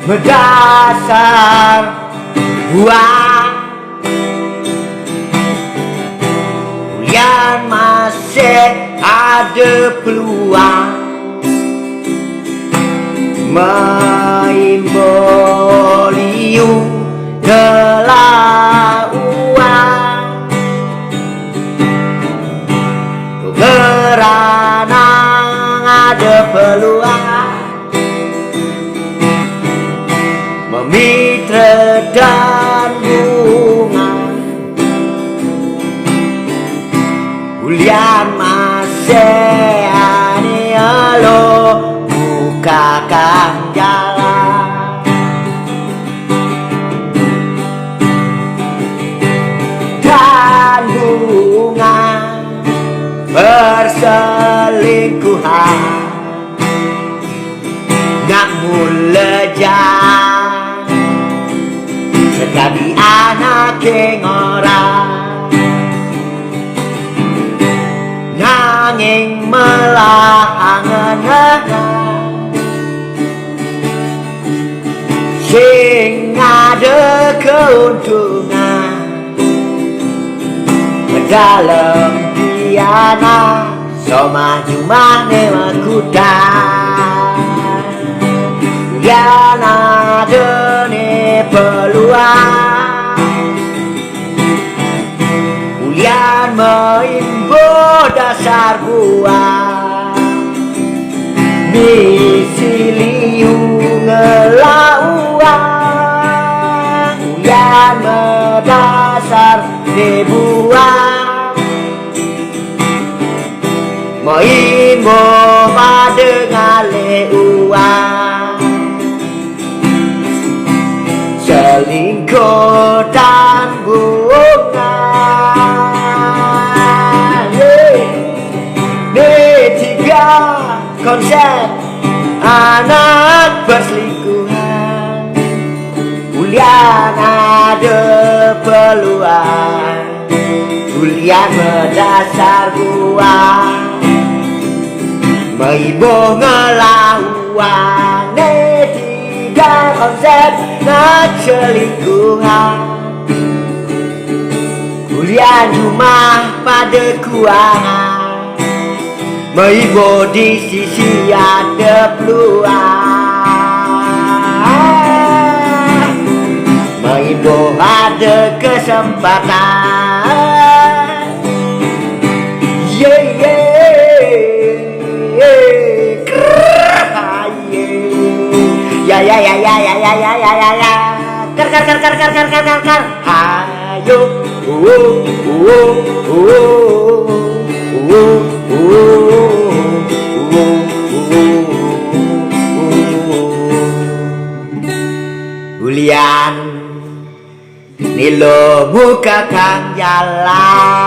berdasar buah. Ulian masih ada peluang mengimboliu telah uang, kerana ada peluang memitra dan bunga. Ulian masih ada lo bukakan jalan, dan bunga perselingkuhan nak mulejang sekali anak orang nanging melangan sing ada keuntungan dalam piana soma cuma nema kuda yang ada ne peluang. Ulian menimbo dasar buah misi liu ngelauan. Ulian mendasar di buah menimbo pada ngale uang, selingkuh dan bunga. Tiga konsep anak berselingkuhan. Ulian ada peluang, ulian berdasar buah meiboh ngelawan. Tiga konsep anak selingkuhan. Ulian rumah pada kuangan meibo di sisi ada peluang, meibo ada kesempatan. Yeah, yeah, yeah, ya ya ya ya ya ya ya ya ya, kar. Hayo, Ulian nilo bukakan jalan.